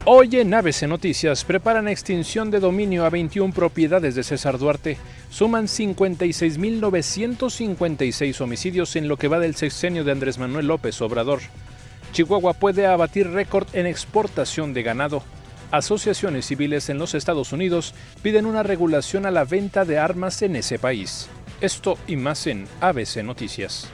Hoy en ABC Noticias preparan extinción de dominio a 21 propiedades de César Duarte. Suman 56.956 homicidios en lo que va del sexenio de Andrés Manuel López Obrador. Chihuahua puede abatir récord en exportación de ganado. Asociaciones civiles en los Estados Unidos piden una regulación a la venta de armas en ese país. Esto y más en ABC Noticias.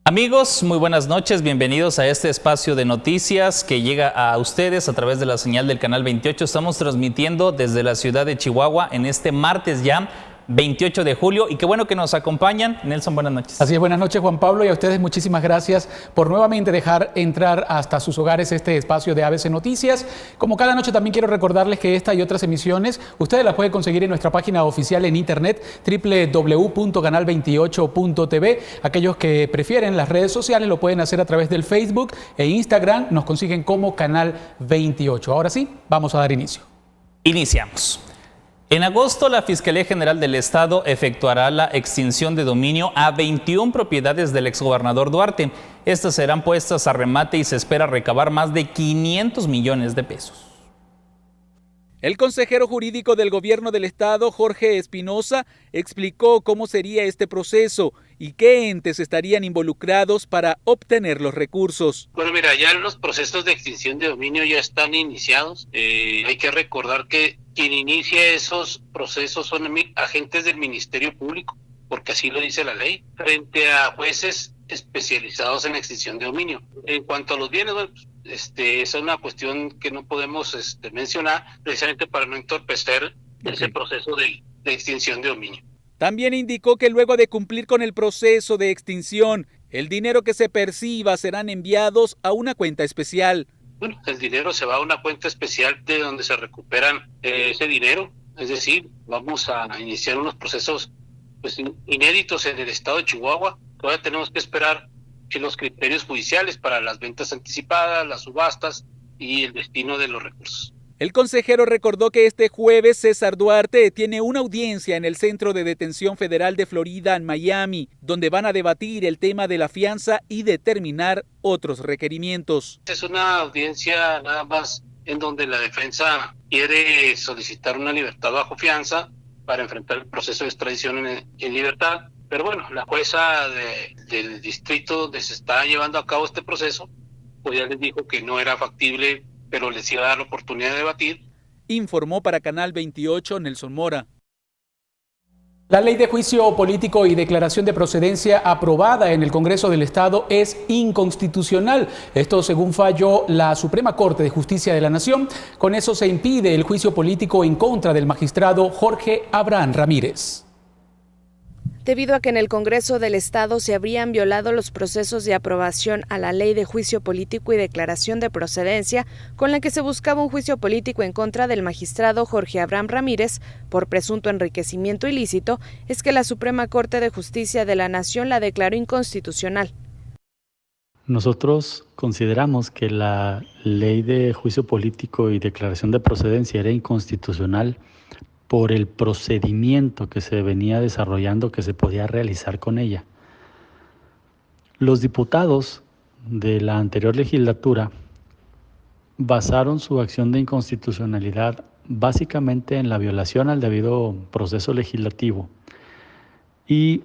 Amigos, muy buenas noches, bienvenidos a este espacio de noticias que llega a ustedes a través de la señal del canal 28. Estamos transmitiendo desde la ciudad de Chihuahua en este martes ya 28 de julio y qué bueno que nos acompañan. Nelson, buenas noches. Así es, buenas noches Juan Pablo, y a ustedes muchísimas gracias por nuevamente dejar entrar hasta sus hogares este espacio de ABC Noticias. Como cada noche también quiero recordarles que esta y otras emisiones ustedes las pueden conseguir en nuestra página oficial en internet www.canal28.tv. Aquellos que prefieren las redes sociales lo pueden hacer a través del Facebook e Instagram, nos consiguen como Canal 28. Ahora sí, vamos a dar inicio. Iniciamos. En agosto, la Fiscalía General del Estado efectuará la extinción de dominio a 21 propiedades del exgobernador Duarte. Estas serán puestas a remate y se espera recabar más de 500 millones de pesos. El consejero jurídico del gobierno del estado, Jorge Espinosa, explicó cómo sería este proceso y qué entes estarían involucrados para obtener los recursos. Bueno, mira, ya los procesos de extinción de dominio ya están iniciados. Hay que recordar que quien inicia esos procesos son agentes del Ministerio Público, porque así lo dice la ley, frente a jueces especializados en extinción de dominio. En cuanto a los bienes, bueno, esa es una cuestión que no podemos mencionar, precisamente para no entorpecer ese proceso de extinción de dominio. También indicó que luego de cumplir con el proceso de extinción, el dinero que se perciba serán enviados a una cuenta especial. Bueno, el dinero se va a una cuenta especial de donde se recuperan ese dinero, es decir, vamos a iniciar unos procesos inéditos en el estado de Chihuahua. Todavía tenemos que esperar que los criterios judiciales para las ventas anticipadas, las subastas y el destino de los recursos. El consejero recordó que este jueves César Duarte tiene una audiencia en el Centro de Detención Federal de Florida en Miami, donde van a debatir el tema de la fianza y determinar otros requerimientos. Es una audiencia nada más en donde la defensa quiere solicitar una libertad bajo fianza para enfrentar el proceso de extradición en libertad. Pero bueno, la jueza del distrito donde se está llevando a cabo este proceso, pues ya les dijo que no era factible, pero les iba a dar la oportunidad de debatir. Informó para Canal 28 Nelson Mora. La ley de juicio político y declaración de procedencia aprobada en el Congreso del Estado es inconstitucional. Esto según falló la Suprema Corte de Justicia de la Nación. Con eso se impide el juicio político en contra del magistrado Jorge Abraham Ramírez. Debido a que en el Congreso del Estado se habrían violado los procesos de aprobación a la Ley de Juicio Político y Declaración de Procedencia, con la que se buscaba un juicio político en contra del magistrado Jorge Abraham Ramírez por presunto enriquecimiento ilícito, es que la Suprema Corte de Justicia de la Nación la declaró inconstitucional. Nosotros consideramos que la Ley de Juicio Político y Declaración de Procedencia era inconstitucional por el procedimiento que se venía desarrollando que se podía realizar con ella. Los diputados de la anterior legislatura basaron su acción de inconstitucionalidad básicamente en la violación al debido proceso legislativo y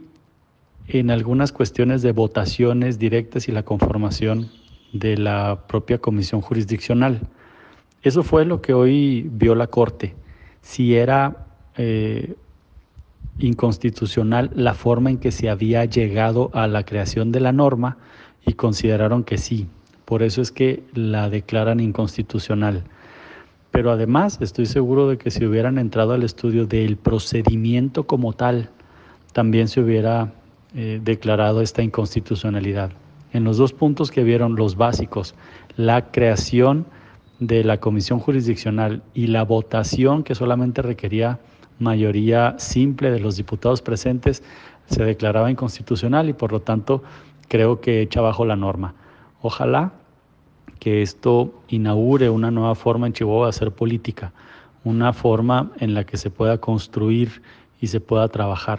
en algunas cuestiones de votaciones directas y la conformación de la propia comisión jurisdiccional. Eso fue lo que hoy vio la Corte. Si era inconstitucional la forma en que se había llegado a la creación de la norma y consideraron que sí. Por eso es que la declaran inconstitucional. Pero además estoy seguro de que si hubieran entrado al estudio del procedimiento como tal, también se hubiera declarado esta inconstitucionalidad. En los dos puntos que vieron los básicos, la creación de la comisión jurisdiccional y la votación que solamente requería mayoría simple de los diputados presentes, se declaraba inconstitucional y por lo tanto creo que echa abajo la norma. Ojalá que esto inaugure una nueva forma en Chihuahua de hacer política, una forma en la que se pueda construir y se pueda trabajar,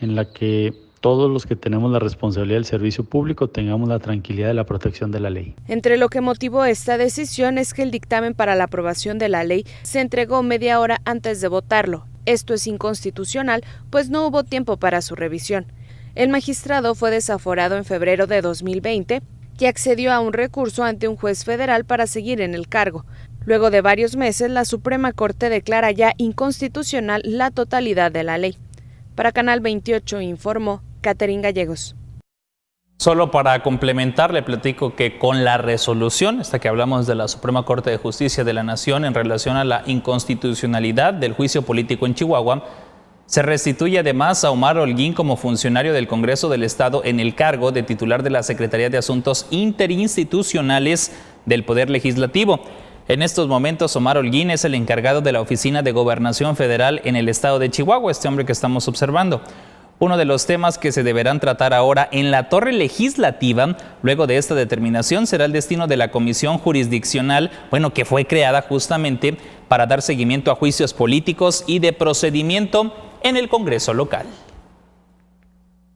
en la que todos los que tenemos la responsabilidad del servicio público tengamos la tranquilidad de la protección de la ley. Entre lo que motivó esta decisión es que el dictamen para la aprobación de la ley se entregó media hora antes de votarlo. Esto es inconstitucional, pues no hubo tiempo para su revisión. El magistrado fue desaforado en febrero de 2020 y accedió a un recurso ante un juez federal para seguir en el cargo. Luego de varios meses, la Suprema Corte declara ya inconstitucional la totalidad de la ley. Para Canal 28 informó Catherine Gallegos. Solo para complementar, le platico que con la resolución, esta que hablamos de la Suprema Corte de Justicia de la Nación en relación a la inconstitucionalidad del juicio político en Chihuahua, se restituye además a Omar Holguín como funcionario del Congreso del Estado en el cargo de titular de la Secretaría de Asuntos Interinstitucionales del Poder Legislativo. En estos momentos, Omar Holguín es el encargado de la Oficina de Gobernación Federal en el Estado de Chihuahua, este hombre que estamos observando. Uno de los temas que se deberán tratar ahora en la torre legislativa, luego de esta determinación, será el destino de la comisión jurisdiccional, que fue creada justamente para dar seguimiento a juicios políticos y de procedimiento en el Congreso local.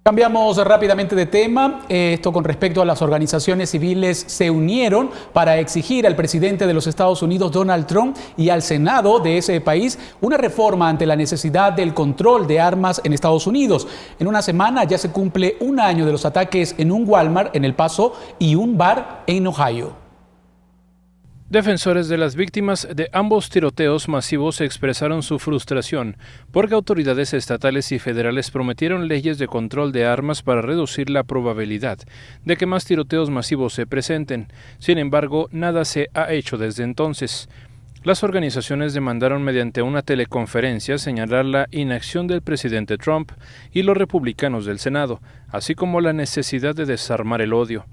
Cambiamos rápidamente de tema. Esto con respecto a las organizaciones civiles se unieron para exigir al presidente de los Estados Unidos, Donald Trump, y al Senado de ese país una reforma ante la necesidad del control de armas en Estados Unidos. En una semana ya se cumple un año de los ataques en un Walmart en El Paso y un bar en Ohio. Defensores de las víctimas de ambos tiroteos masivos expresaron su frustración porque autoridades estatales y federales prometieron leyes de control de armas para reducir la probabilidad de que más tiroteos masivos se presenten. Sin embargo, nada se ha hecho desde entonces. Las organizaciones demandaron mediante una teleconferencia señalar la inacción del presidente Trump y los republicanos del Senado, así como la necesidad de desarmar el odio.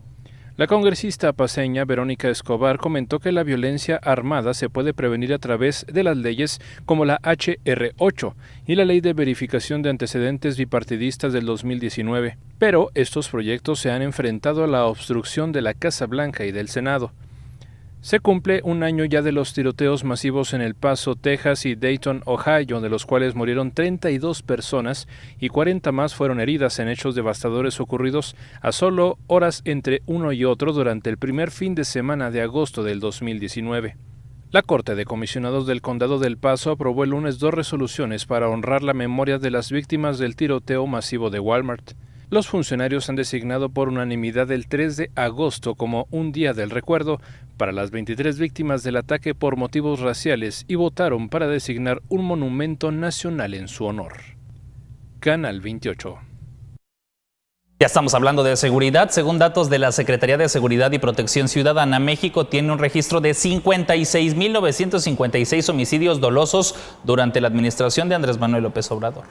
La congresista paceña Verónica Escobar comentó que la violencia armada se puede prevenir a través de las leyes como la HR 8 y la Ley de Verificación de Antecedentes Bipartidistas del 2019, pero estos proyectos se han enfrentado a la obstrucción de la Casa Blanca y del Senado. Se cumple un año ya de los tiroteos masivos en El Paso, Texas y Dayton, Ohio, de los cuales murieron 32 personas y 40 más fueron heridas en hechos devastadores ocurridos a solo horas entre uno y otro durante el primer fin de semana de agosto del 2019. La Corte de Comisionados del Condado del Paso aprobó el lunes 2 resoluciones para honrar la memoria de las víctimas del tiroteo masivo de Walmart. Los funcionarios han designado por unanimidad el 3 de agosto como un día del recuerdo para las 23 víctimas del ataque por motivos raciales y votaron para designar un monumento nacional en su honor. Canal 28. Ya estamos hablando de seguridad. Según datos de la Secretaría de Seguridad y Protección Ciudadana, México tiene un registro de 56,956 homicidios dolosos durante la administración de Andrés Manuel López Obrador.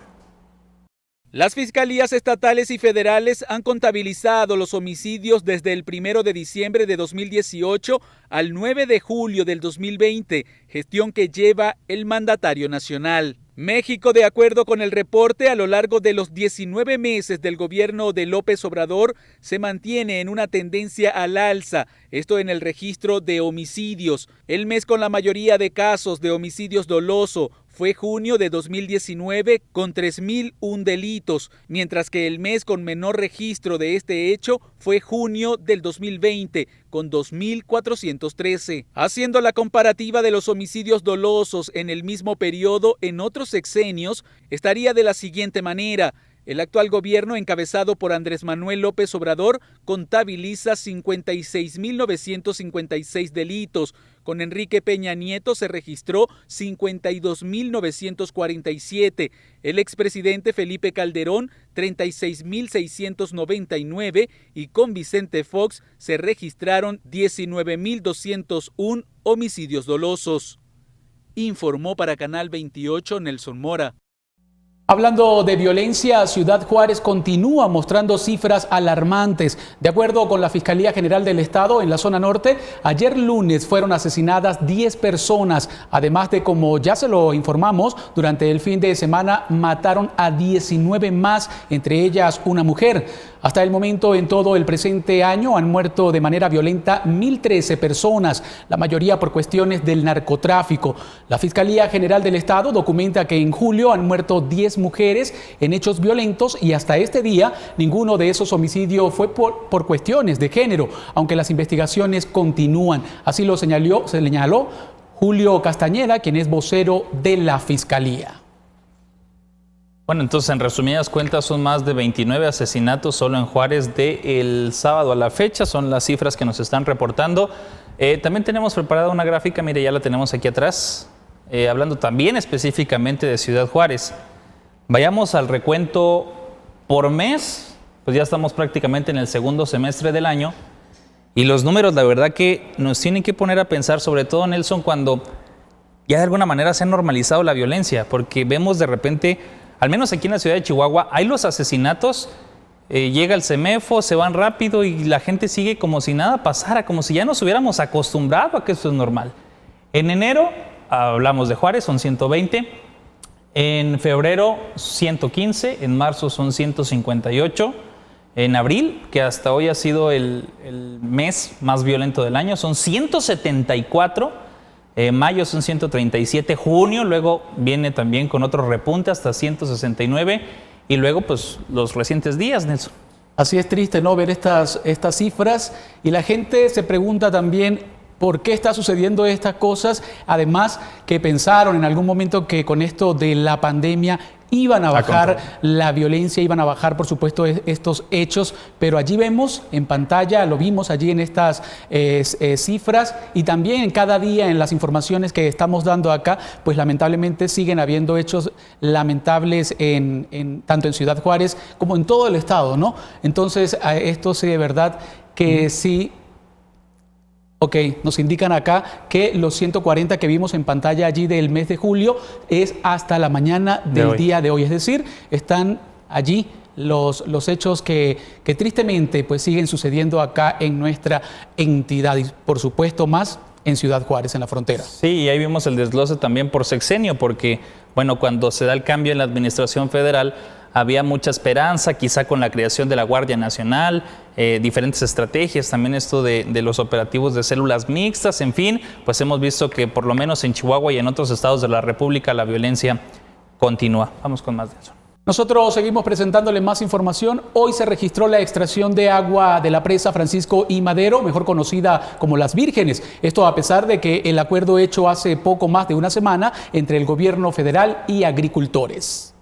Las fiscalías estatales y federales han contabilizado los homicidios desde el 1 de diciembre de 2018 al 9 de julio del 2020, gestión que lleva el mandatario nacional. México, de acuerdo con el reporte, a lo largo de los 19 meses del gobierno de López Obrador, se mantiene en una tendencia al alza, esto en el registro de homicidios. El mes con la mayoría de casos de homicidios doloso fue junio de 2019 con 3.001 delitos, mientras que el mes con menor registro de este hecho fue junio del 2020 con 2.413. Haciendo la comparativa de los homicidios dolosos en el mismo periodo en otros sexenios, estaría de la siguiente manera. El actual gobierno, encabezado por Andrés Manuel López Obrador, contabiliza 56.956 delitos. Con Enrique Peña Nieto se registró 52.947. El expresidente Felipe Calderón, 36.699. Y con Vicente Fox se registraron 19.201 homicidios dolosos. Informó para Canal 28 Nelson Mora. Hablando de violencia, Ciudad Juárez continúa mostrando cifras alarmantes. De acuerdo con la Fiscalía General del Estado, en la zona norte, ayer lunes fueron asesinadas 10 personas. Además de, como ya se lo informamos, durante el fin de semana mataron a 19 más, entre ellas una mujer. Hasta el momento, en todo el presente año, han muerto de manera violenta 1.013 personas, la mayoría por cuestiones del narcotráfico. La Fiscalía General del Estado documenta que en julio han muerto 10 mujeres en hechos violentos y hasta este día ninguno de esos homicidios fue por cuestiones de género, aunque las investigaciones continúan. Así lo señaló Julio Castañeda, quien es vocero de la Fiscalía. Bueno, entonces en resumidas cuentas son más de 29 asesinatos solo en Juárez del sábado a la fecha, son las cifras que nos están reportando. También tenemos preparada una gráfica, mire, ya la tenemos aquí atrás, hablando también específicamente de Ciudad Juárez. Vayamos al recuento por mes, pues ya estamos prácticamente en el segundo semestre del año y los números la verdad que nos tienen que poner a pensar, sobre todo Nelson, cuando ya de alguna manera se ha normalizado la violencia, porque vemos de repente, al menos aquí en la ciudad de Chihuahua, hay los asesinatos, llega el CEMEFO, se van rápido y la gente sigue como si nada pasara, como si ya nos hubiéramos acostumbrado a que esto es normal. En enero, hablamos de Juárez, son 120, en febrero 115, en marzo son 158, en abril, que hasta hoy ha sido el mes más violento del año, son 174, mayo son 137, junio luego viene también con otro repunte hasta 169 y luego pues los recientes días, Nelson. Así es triste, ¿no?, ver estas cifras y la gente se pregunta también por qué está sucediendo estas cosas, además que pensaron en algún momento que con esto de la pandemia iban a bajar la violencia, iban a bajar, por supuesto, estos hechos, pero allí vemos en pantalla, lo vimos allí en estas cifras y también cada día en las informaciones que estamos dando acá, pues lamentablemente siguen habiendo hechos lamentables tanto en Ciudad Juárez como en todo el estado, ¿no? Entonces, esto sí de verdad que sí. Ok, nos indican acá que los 140 que vimos en pantalla allí del mes de julio es hasta la mañana del día de hoy. Es decir, están allí los hechos que tristemente pues siguen sucediendo acá en nuestra entidad y por supuesto más en Ciudad Juárez, en la frontera. Sí, y ahí vimos el desglose también por sexenio, porque bueno, cuando se da el cambio en la administración federal, había mucha esperanza, quizá con la creación de la Guardia Nacional, diferentes estrategias, también esto de los operativos de células mixtas, en fin, pues hemos visto que por lo menos en Chihuahua y en otros estados de la República la violencia continúa. Vamos con más de eso. Nosotros seguimos presentándole más información. Hoy se registró la extracción de agua de la presa Francisco I. Madero, mejor conocida como Las Vírgenes. Esto a pesar de que el acuerdo hecho hace poco más de una semana entre el gobierno federal y agricultores.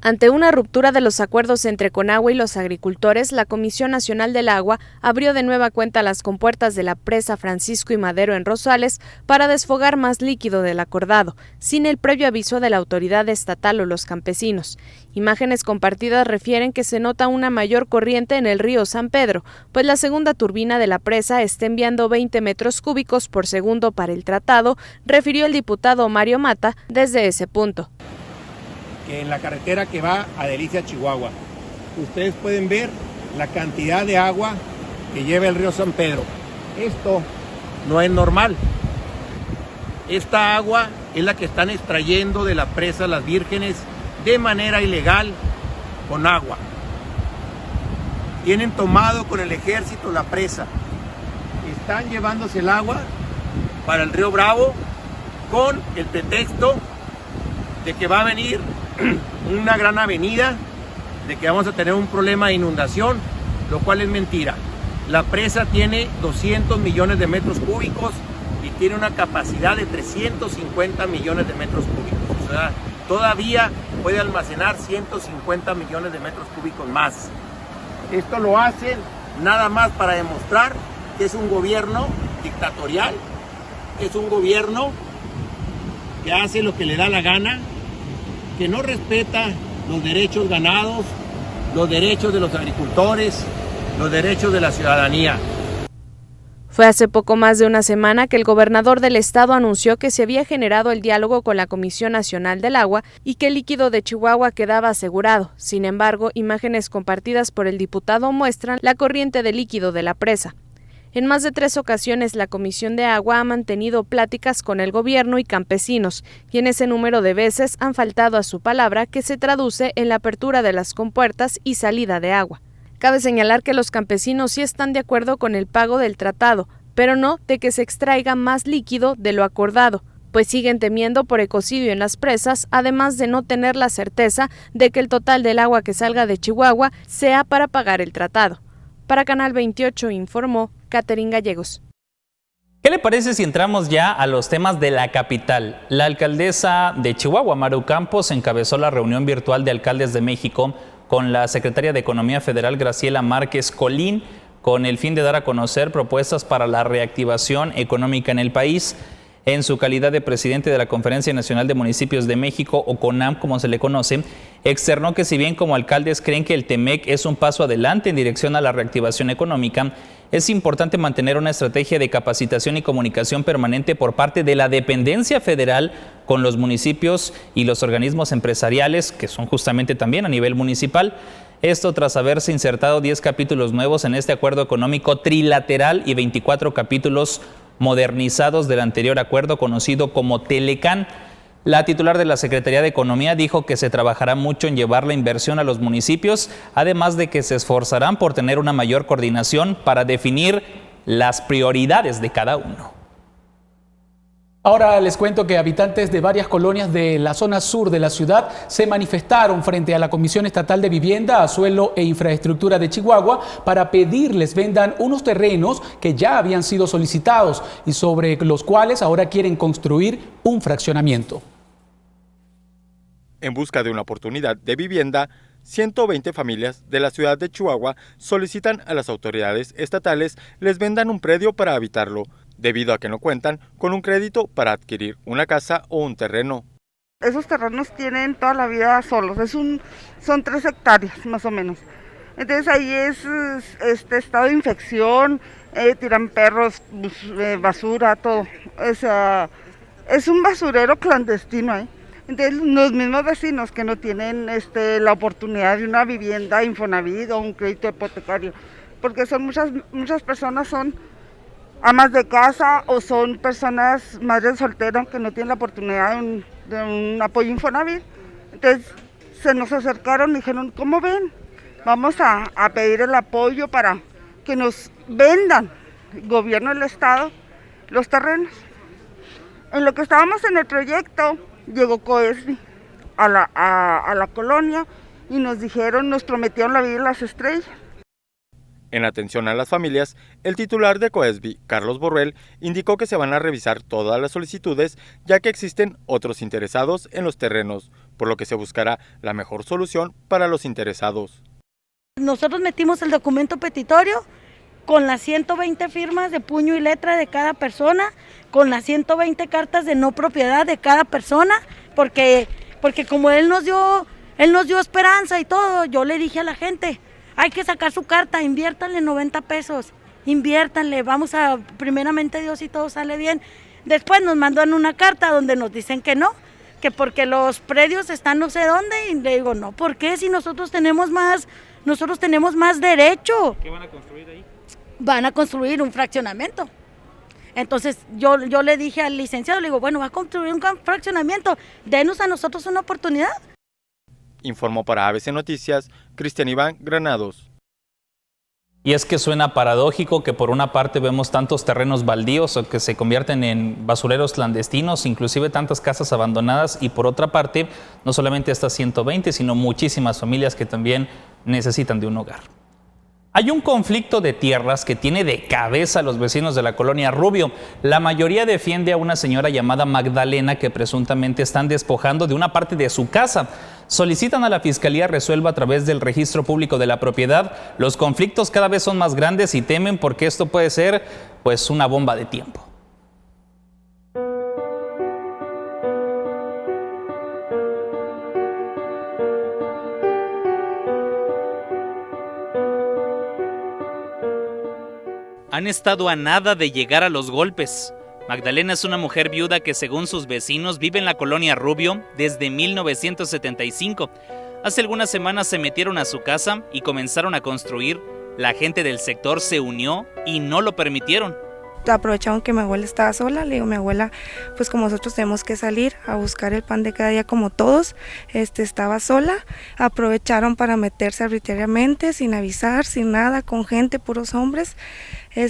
Ante una ruptura de los acuerdos entre Conagua y los agricultores, la Comisión Nacional del Agua abrió de nueva cuenta las compuertas de la presa Francisco I. Madero en Rosales para desfogar más líquido del acordado, sin el previo aviso de la autoridad estatal o los campesinos. Imágenes compartidas refieren que se nota una mayor corriente en el río San Pedro, pues la segunda turbina de la presa está enviando 20 metros cúbicos por segundo para el tratado, refirió el diputado Mario Mata desde ese punto. En la carretera que va a Delicia, Chihuahua, ustedes pueden ver la cantidad de agua que lleva el río San Pedro. Esto no es normal. Esta agua es la que están extrayendo de la presa Las Vírgenes de manera ilegal con agua. Tienen tomado con el ejército la presa. Están llevándose el agua para el río Bravo con el pretexto de que va a venir una gran avenida, de que vamos a tener un problema de inundación, lo cual es mentira. La presa tiene 200 millones de metros cúbicos y tiene una capacidad de 350 millones de metros cúbicos. O sea, todavía puede almacenar 150 millones de metros cúbicos más. Esto lo hacen nada más para demostrar que es un gobierno dictatorial, que es un gobierno que hace lo que le da la gana, que no respeta los derechos ganados, los derechos de los agricultores, los derechos de la ciudadanía. Fue hace poco más de una semana que el gobernador del estado anunció que se había generado el diálogo con la Comisión Nacional del Agua y que el líquido de Chihuahua quedaba asegurado. Sin embargo, imágenes compartidas por el diputado muestran la corriente de líquido de la presa. En más de 3 ocasiones, la Comisión de Agua ha mantenido pláticas con el gobierno y campesinos, y en ese número de veces han faltado a su palabra, que se traduce en la apertura de las compuertas y salida de agua. Cabe señalar que los campesinos sí están de acuerdo con el pago del tratado, pero no de que se extraiga más líquido de lo acordado, pues siguen temiendo por ecocidio en las presas, además de no tener la certeza de que el total del agua que salga de Chihuahua sea para pagar el tratado. Para Canal 28 informó Catherine Gallegos. ¿Qué le parece si entramos ya a los temas de la capital? La alcaldesa de Chihuahua, Maru Campos, encabezó la reunión virtual de alcaldes de México con la secretaria de Economía Federal, Graciela Márquez Colín, con el fin de dar a conocer propuestas para la reactivación económica en el país. En su calidad de presidente de la Conferencia Nacional de Municipios de México, o CONAM como se le conoce, externó que si bien como alcaldes creen que el TEMEC es un paso adelante en dirección a la reactivación económica, es importante mantener una estrategia de capacitación y comunicación permanente por parte de la dependencia federal con los municipios y los organismos empresariales, que son justamente también a nivel municipal. Esto tras haberse insertado 10 capítulos nuevos en este acuerdo económico trilateral y 24 capítulos modernizados del anterior acuerdo conocido como Telecán. La titular de la Secretaría de Economía dijo que se trabajará mucho en llevar la inversión a los municipios, además de que se esforzarán por tener una mayor coordinación para definir las prioridades de cada uno. Ahora les cuento que habitantes de varias colonias de la zona sur de la ciudad se manifestaron frente a la Comisión Estatal de Vivienda, Suelo e Infraestructura de Chihuahua para pedirles vendan unos terrenos que ya habían sido solicitados y sobre los cuales ahora quieren construir un fraccionamiento. En busca de una oportunidad de vivienda, 120 familias de la ciudad de Chihuahua solicitan a las autoridades estatales les vendan un predio para habitarlo, debido a que no cuentan con un crédito para adquirir una casa o un terreno. Esos terrenos tienen toda la vida solos, son 3 hectáreas más o menos. Entonces ahí es estado de infección, tiran perros, basura, todo. O sea, es un basurero clandestino ahí. Entonces los mismos vecinos que no tienen la oportunidad de una vivienda Infonavit o un crédito hipotecario, porque son muchas personas son amas de casa o son personas madres solteras que no tienen la oportunidad de un apoyo Infonavit. Entonces se nos acercaron y dijeron, ¿cómo ven? Vamos a pedir el apoyo para que nos vendan, el gobierno del estado, los terrenos. En lo que estábamos en el proyecto, llegó COESBI a la colonia y nos prometieron la vida y las estrellas. En atención a las familias, el titular de COESBI, Carlos Borrell, indicó que se van a revisar todas las solicitudes, ya que existen otros interesados en los terrenos, por lo que se buscará la mejor solución para los interesados. Nosotros metimos el documento petitorio con las 120 firmas de puño y letra de cada persona, con las 120 cartas de no propiedad de cada persona, porque como él nos dio esperanza y todo, yo le dije a la gente, hay que sacar su carta, inviértanle 90 pesos, inviértanle, vamos a, primeramente Dios, si todo sale bien. Después nos mandan una carta donde nos dicen que no, que porque los predios están no sé dónde, y le digo, no, ¿por qué? Si nosotros tenemos más derecho. ¿Qué van a construir ahí? Van a construir un fraccionamiento. Entonces yo le dije al licenciado, le digo, bueno, va a construir un fraccionamiento, denos a nosotros una oportunidad. Informó para ABC Noticias, Cristian Iván Granados. Y es que suena paradójico que por una parte vemos tantos terrenos baldíos o que se convierten en basureros clandestinos, inclusive tantas casas abandonadas, y por otra parte, no solamente estas 120, sino muchísimas familias que también necesitan de un hogar. Hay un conflicto de tierras que tiene de cabeza a los vecinos de la colonia Rubio. La mayoría defiende a una señora llamada Magdalena que presuntamente están despojando de una parte de su casa. Solicitan a la Fiscalía resuelva a través del Registro Público de la Propiedad. Los conflictos cada vez son más grandes y temen porque esto puede ser pues una bomba de tiempo. han estado a nada de llegar a los golpes. Magdalena es una mujer viuda que, según sus vecinos, vive en la colonia Rubio desde 1975. Hace algunas semanas se metieron a su casa y comenzaron a construir. La gente del sector se unió y no lo permitieron. Aprovecharon que mi abuela estaba sola, le digo, mi abuela, pues como nosotros tenemos que salir a buscar el pan de cada día como todos, estaba sola, aprovecharon para meterse arbitrariamente, sin avisar, sin nada, con gente, puros hombres,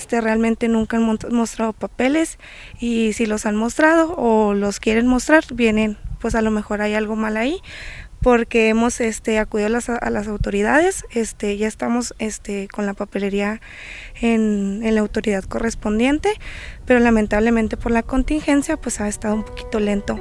realmente nunca han mostrado papeles, y si los han mostrado o los quieren mostrar, vienen, pues a lo mejor hay algo mal ahí, porque hemos acudido a las autoridades, ya estamos con la papelería en la autoridad correspondiente, pero lamentablemente por la contingencia pues ha estado un poquito lento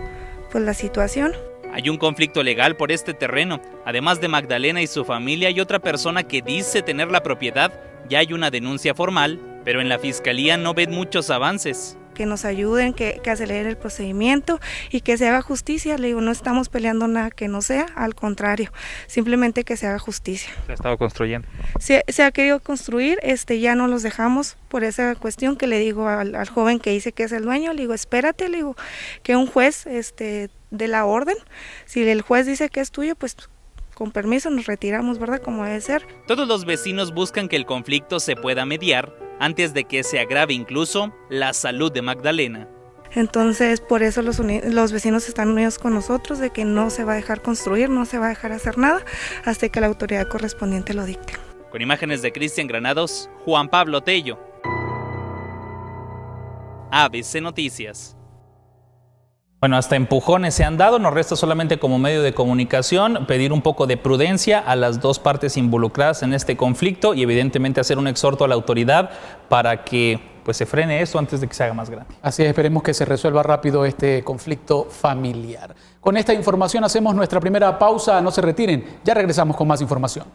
pues la situación. Hay un conflicto legal por este terreno. Además de Magdalena y su familia, hay otra persona que dice tener la propiedad. Ya hay una denuncia formal, pero en la fiscalía no ven muchos avances. Que nos ayuden, que aceleren el procedimiento y que se haga justicia. Le digo, no estamos peleando nada que no sea, al contrario, simplemente que se haga justicia. ¿Se ha estado construyendo? Se ha querido construir, ya no los dejamos por esa cuestión que le digo al joven que dice que es el dueño, le digo, espérate, le digo, que un juez de la orden, si el juez dice que es tuyo, pues con permiso nos retiramos, ¿verdad? Como debe ser. Todos los vecinos buscan que el conflicto se pueda mediar antes de que se agrave incluso la salud de Magdalena. Entonces, por eso los vecinos están unidos con nosotros, de que no se va a dejar construir, no se va a dejar hacer nada, hasta que la autoridad correspondiente lo dicte. Con imágenes de Cristian Granados, Juan Pablo Tello. ABC Noticias. Bueno, hasta empujones se han dado, nos resta solamente como medio de comunicación pedir un poco de prudencia a las dos partes involucradas en este conflicto y evidentemente hacer un exhorto a la autoridad para que pues se frene esto antes de que se haga más grande. Así es, esperemos que se resuelva rápido este conflicto familiar. Con esta información hacemos nuestra primera pausa, no se retiren, ya regresamos con más información.